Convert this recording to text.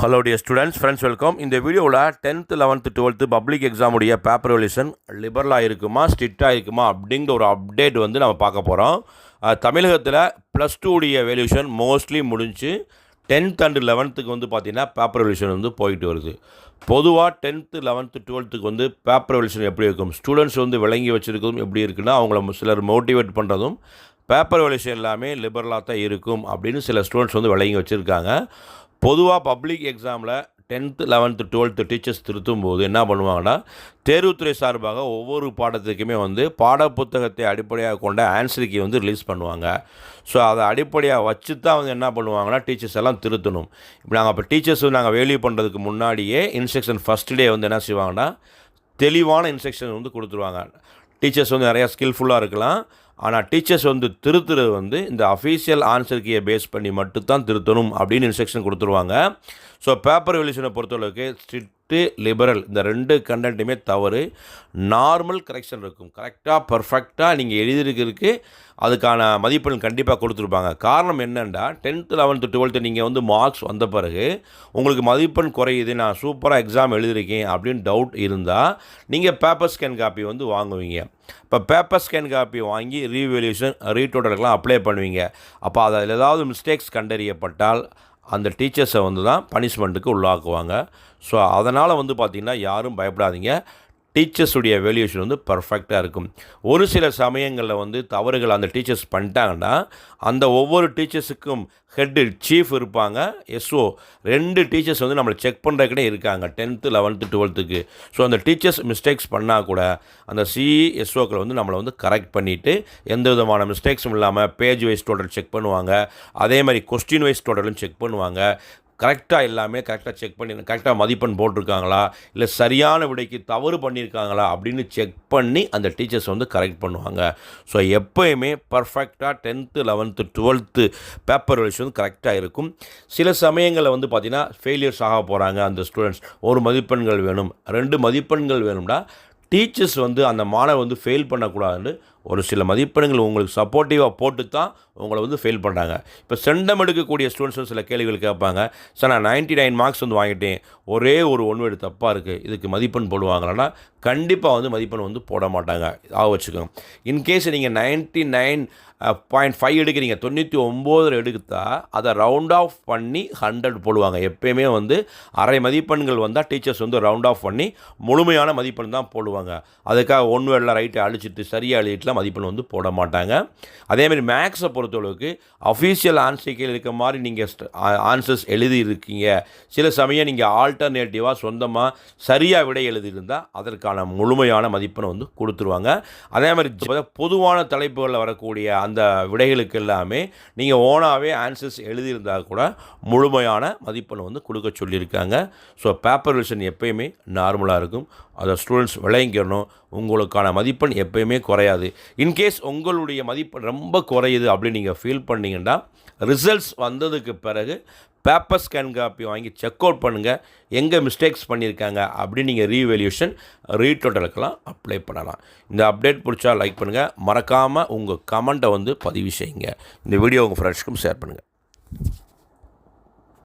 Hello dear students, friends, welcome. இந்த வீடியோவில் 10th 11th 12th public எக்ஸாமுடைய பேப்பர் வேல்யூஷன் லிபரலாக இருக்குமா ஸ்ட்ரிக்டாக இருக்குமா அப்படிங்கிற ஒரு அப்டேட் வந்து நம்ம பார்க்க போகிறோம். தமிழகத்தில் +2 உடைய வேல்யூஷன் மோஸ்ட்லி முடிஞ்சு 10th and 11th வந்து பார்த்திங்கன்னா பேப்பர் வேல்யூஷன் வந்து போயிட்டு வருது. பொதுவாக 10th 11th 12th வந்து பேப்பர் வேல்யூஷன் எப்படி இருக்கும், ஸ்டூடெண்ட்ஸ் வந்து விளங்கி வச்சுருக்கிறதும் எப்படி இருக்குன்னா அவங்கள சிலர் மோட்டிவேட் பண்ணுறதும் பேப்பர் வேல்யூஷன் எல்லாமே லிபரலாக தான் இருக்கும் அப்படின்னு சில ஸ்டூடெண்ட்ஸ் வந்து விளங்கி வச்சுருக்காங்க. பொதுவாக பப்ளிக் எக்ஸாமில் 10th 11th 12th டீச்சர்ஸ் திருத்தும் போது என்ன பண்ணுவாங்கன்னா, தேர்வுத்துறை சார்பாக ஒவ்வொரு பாடத்துக்குமே வந்து பாடப்புத்தகத்தை அடிப்படையாக கொண்ட ஆன்சர் கீ வந்து ரிலீஸ் பண்ணுவாங்க. ஸோ அதை அடிப்படையாக வச்சு தான் வந்து என்ன பண்ணுவாங்கன்னா டீச்சர்ஸ் எல்லாம் திருத்தணும். இப்போ நாங்கள் டீச்சர்ஸ் நாங்கள் வேல்யூ பண்ணுறதுக்கு முன்னாடியே இன்ஸ்ட்ரக்ஷன் ஃபஸ்ட் டே வந்து என்ன செய்வாங்கன்னா தெளிவான இன்ஸ்ட்ரக்ஷன் வந்து கொடுத்துருவாங்க. டீச்சர்ஸ் வந்து நிறையா ஸ்கில்ஃபுல்லாக இருக்கலாம், ஆனால் டீச்சர்ஸ் வந்து திருத்துறது வந்து இந்த அஃபீஷியல் ஆன்சர் கீயை பேஸ் பண்ணி மட்டும்தான் திருத்தணும் அப்படின்னு இன்ஸ்ட்ரக்ஷன் கொடுத்துருவாங்க. ஸோ பேப்பர் வேல்யூஷனை பொறுத்தளவுக்கு ஸ்ட்ரிக்ட்டு லிபரல் இந்த 2 கண்டென்ட்டுமே தவறு. நார்மல் கரெக்ஷன் இருக்கும். கரெக்டாக பர்ஃபெக்டாக நீங்கள் எழுதியிருக்கிறதுக்கு அதுக்கான மதிப்பெண் கண்டிப்பாக கொடுத்துருப்பாங்க. காரணம் என்னென்னா 10th 11th 12th நீங்கள் வந்து மார்க்ஸ் வந்த பிறகு உங்களுக்கு மதிப்பெண் குறையுது, நான் சூப்பராக எக்ஸாம் எழுதியிருக்கேன் அப்படின்னு டவுட் இருந்தால் நீங்கள் பேப்பர் ஸ்கேன் காப்பி வந்து வாங்குவீங்க. இப்போ பேப்பர் ஸ்கேன் காப்பி வாங்கி ரீவேல்யூஷன் ரீடோட்டலுக்கெலாம் அப்ளை பண்ணுவீங்க. அப்போ அதில் ஏதாவது மிஸ்டேக்ஸ் கண்டறியப்பட்டால் அந்த டீச்சர்ஸை வந்து தான் பனிஷ்மெண்ட்டுக்கு உள்ளாக்குவாங்க. ஸோ அதனால் வந்து பார்த்திங்கன்னா யாரும் பயப்படாதீங்க. டீச்சர்ஸுடைய வேல்யூஷன் வந்து பர்ஃபெக்டாக இருக்கும். ஒரு சில சமயங்களில் வந்து தவறுகள் அந்த டீச்சர்ஸ் பண்ணிட்டாங்கன்னா அந்த ஒவ்வொரு டீச்சர்ஸுக்கும் ஹெட்டு சீஃப் இருப்பாங்க, எஸ்ஓ 2 டீச்சர்ஸ் வந்து நம்மளை செக் பண்ணுறதுக்கிட்டே இருக்காங்க 10th 11th 12th. ஸோ அந்த டீச்சர்ஸ் மிஸ்டேக்ஸ் பண்ணால் கூட அந்த எஸ்ஓக்களை வந்து நம்மளை வந்து கரெக்ட் பண்ணிவிட்டு எந்த விதமான மிஸ்டேக்ஸும் இல்லாமல் பேஜ் வைஸ் டோட்டல் செக் பண்ணுவாங்க. அதே மாதிரி கொஸ்டின் வைஸ் டோட்டலும் செக் பண்ணுவாங்க. கரெக்டாக எல்லாமே கரெக்டாக செக் பண்ணி கரெக்டாக மதிப்பெண் போட்டிருக்காங்களா இல்லை சரியான விடைக்கு தவறு பண்ணியிருக்காங்களா அப்படின்னு செக் பண்ணி அந்த டீச்சர்ஸ் வந்து கரெக்ட் பண்ணுவாங்க. ஸோ எப்போயுமே பர்ஃபெக்டாக 10th 11th 12th paper valuation வந்து கரெக்டாக இருக்கும். சில சமயங்களில் வந்து பார்த்திங்கன்னா ஃபெயிலியர்ஸ் ஆக போகிறாங்க அந்த ஸ்டூடெண்ட்ஸ், 1 மதிப்பெண்கள் வேணும் 2 மதிப்பெண்கள் வேணும்னா டீச்சர்ஸ் வந்து அந்த மாணவர் வந்து ஃபெயில் பண்ணக்கூடாதுன்னு ஒரு சில மதிப்பெண்கள் உங்களுக்கு சப்போர்ட்டிவாக போட்டு தான் உங்களை வந்து ஃபெயில் பண்ணுறாங்க. இப்போ செண்டம் எடுக்கக்கூடிய ஸ்டூடெண்ட்ஸ் சில கேள்விகள் கேட்பாங்க, சார் நான் 99 மார்க்ஸ் வந்து வாங்கிட்டேன், ஒரே ஒரு 1 வேர்டு தப்பாக இருக்குது, இதுக்கு மதிப்பெண் போடுவாங்களா? கண்டிப்பாக வந்து மதிப்பெண் வந்து போட மாட்டாங்க. வச்சுக்கோங்க. இன்கேஸ் நீங்கள் 99.5 எடுக்கிறீங்க, 99 எடுத்தால் அதை ரவுண்ட் ஆஃப் பண்ணி 100 போடுவாங்க. எப்போயுமே வந்து அரை மதிப்பெண்கள் வந்தால் டீச்சர்ஸ் வந்து ரவுண்ட் ஆஃப் பண்ணி முழுமையான மதிப்பெண் தான் போடுவாங்க. அதுக்காக 1 வேர்டில் ரைட்டை அழிச்சிட்டு சரியாக எழுதிட்டுலாம் மதிப்பெண் வந்து போட மாட்டாங்க. அதேமாதிரி மேக்ஸை பொறுத்தளவுக்கு அஃபீஷியல் ஆன்சர்கில் இருக்க மாதிரி நீங்கள் ஆன்சர்ஸ் எழுதியிருக்கீங்க, சில சமயம் நீங்கள் ஆல்டர்னேட்டிவாக சொந்தமாக சரியாக விடை எழுதியிருந்தால் அதற்கான முழுமையான மதிப்பெண் வந்து கொடுத்துருவாங்க. அதே மாதிரி பொதுவான தலைப்புகளில் வரக்கூடிய அந்த விடைகளுக்கு எல்லாமே நீங்கள் ஓனாகவே ஆன்சர்ஸ் எழுதியிருந்தால் கூட முழுமையான மதிப்பெண் வந்து கொடுக்க சொல்லியிருக்காங்க. ஸோ பேப்பர் வேல்யூஷன் எப்போயுமே நார்மலாக இருக்கும். அதை ஸ்டூடெண்ட்ஸ் விளங்கிக்கணும். உங்களுக்கான மதிப்பெண் எப்போயுமே குறையாது. இன்கேஸ் உங்களுடைய மதிப்பெண் ரொம்ப குறையுது அப்படின்னு நீங்கள் ஃபீல் பண்ணிங்கன்னா ரிசல்ட்ஸ் வந்ததுக்கு பிறகு பேப்பர் ஸ்கேன் காப்பி வாங்கி செக் அவுட் பண்ணுங்கள், எங்கே மிஸ்டேக்ஸ் பண்ணியிருக்காங்க அப்படின்னு நீங்கள் ரீவேல்யூஷன் ரீடோட்டலுக்கெல்லாம் அப்ளை பண்ணலாம். இந்த அப்டேட் பிடிச்சா லைக் பண்ணுங்கள், மறக்காமல் உங்கள் கமெண்ட்டை வந்து பதிவு செய்யுங்க. இந்த வீடியோ உங்கள் ஃப்ரெண்ட்ஸ்க்கும் ஷேர் பண்ணுங்கள்.